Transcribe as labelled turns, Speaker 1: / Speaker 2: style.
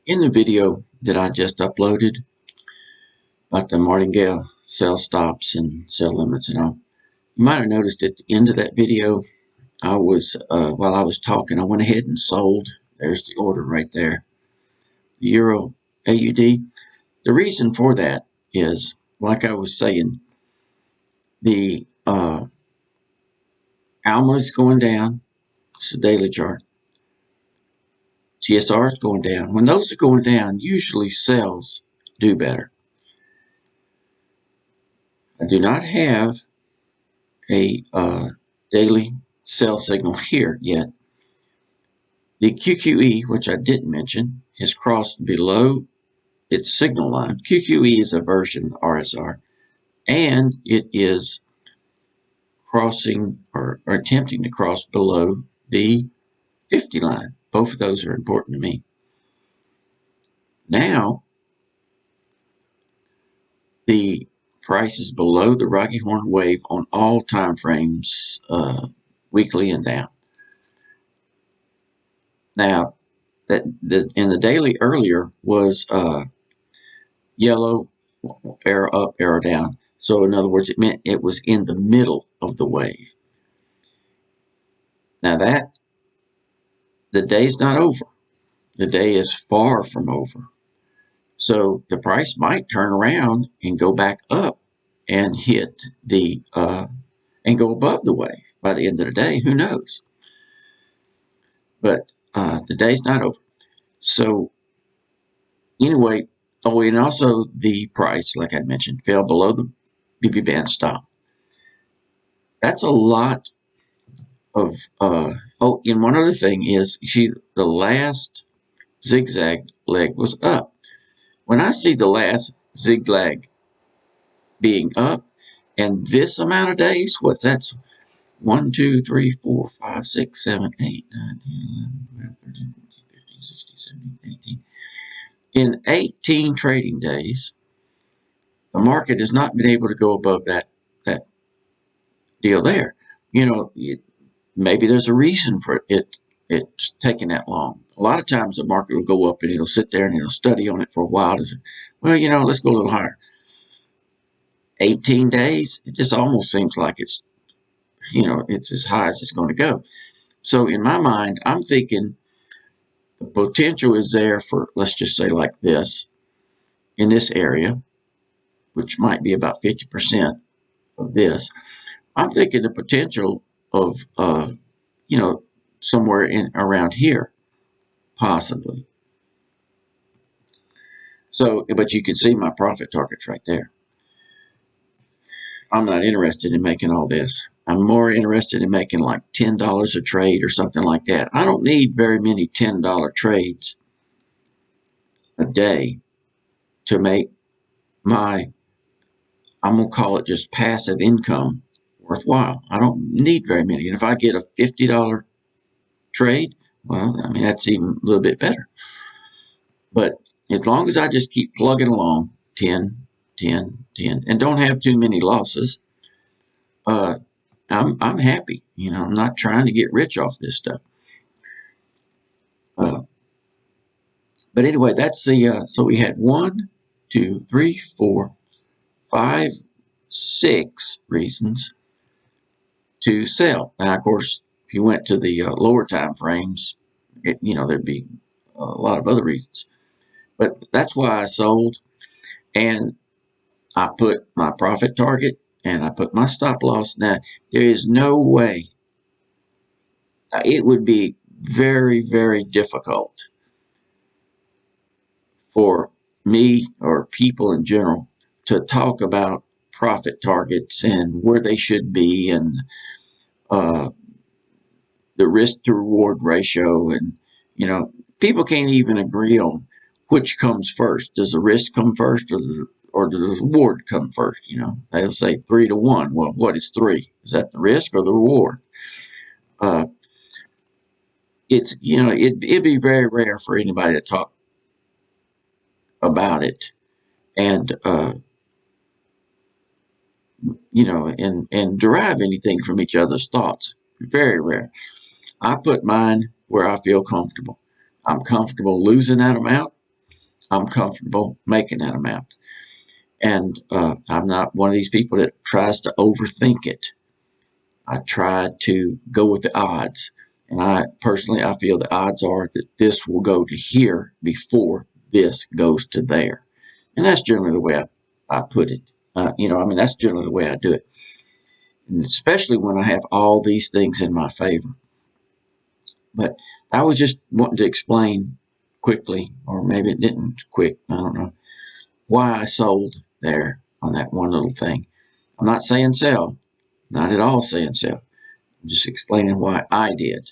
Speaker 1: In the video that I just uploaded about the martingale sell stops and sell limits and all, you might have noticed at the end of that video, while I was talking, I went ahead and sold. There's the order right there, the Euro AUD. The reason for that is, like I was saying, the ALMA is going down. It's a daily chart. TSR is going down. When those are going down, usually sells do better. I do not have a daily sell signal here yet. The QQE, which I didn't mention, has crossed below its signal line. QQE is a version of RSR, and it is crossing or attempting to cross below the 50 line. Both of those are important to me. Now, the price is below the Rocky Horn wave on all time frames, weekly and down. Now, that in the daily earlier was yellow, arrow up, arrow down. So in other words, it meant it was in the middle of the wave. Now the day's not over. The day is far from over. So the price might turn around and go back up and hit the and go above the wave by the end of the day. Who knows? But the day's not over. So anyway, oh, and also the price, like I mentioned, fell below the BB band stop. That's a lot of oh, and one other thing is, you see, the last zigzag leg was up. When I see the last zigzag being up, and this amount of days, what's that's 1, 2, 3, 4, 5, 6, 7, 8, 9, 10, 11, 12, 13, 14, 15, 16, 17, 18. In 18 trading days, the market has not been able to go above that deal there. You know, maybe there's a reason for it's taking that long. A lot of times the market will go up and it'll sit there and it'll study on it for a while. To say, well, let's go a little higher. 18 days, it just almost seems like it's as high as it's going to go. So in my mind, I'm thinking the potential is there for, let's just say like this, in this area, which might be about 50% of this. I'm thinking the potential of, somewhere in around here, possibly. So, but you can see my profit targets right there. I'm not interested in making all this. I'm more interested in making like $10 a trade or something like that. I don't need very many $10 trades a day to make my, I'm going to call it just passive income, worthwhile. I don't need very many. And if I get a $50 trade, well, I mean, that's even a little bit better. But as long as I just keep plugging along, 10, 10, 10, and don't have too many losses, I'm happy. I'm not trying to get rich off this stuff. But anyway, that's the so we had 1, 2, 3, 4, 5, 6 reasons to sell. Now, of course, if you went to the lower time frames, there'd be a lot of other reasons. But that's why I sold, and I put my profit target and I put my stop loss. Now, there is no way. It would be very, very difficult for me or people in general to talk about profit targets and where they should be, and the risk to reward ratio. And people can't even agree on which comes first. Does the risk come first, or does the reward come first? They'll say 3 to 1. Well, what is 3? Is that the risk or the reward? It'd be very rare for anybody to talk about it and and derive anything from each other's thoughts. Very rare. I put mine where I feel comfortable. I'm comfortable losing that amount. I'm comfortable making that amount. And I'm not one of these people that tries to overthink it. I try to go with the odds. And I personally, I feel the odds are that this will go to here before this goes to there. And that's generally the way I put it. That's generally the way I do it. And especially when I have all these things in my favor. But I was just wanting to explain quickly, or maybe it didn't quick, I don't know, why I sold there on that one little thing. I'm not saying sell, not at all saying sell. I'm just explaining why I did.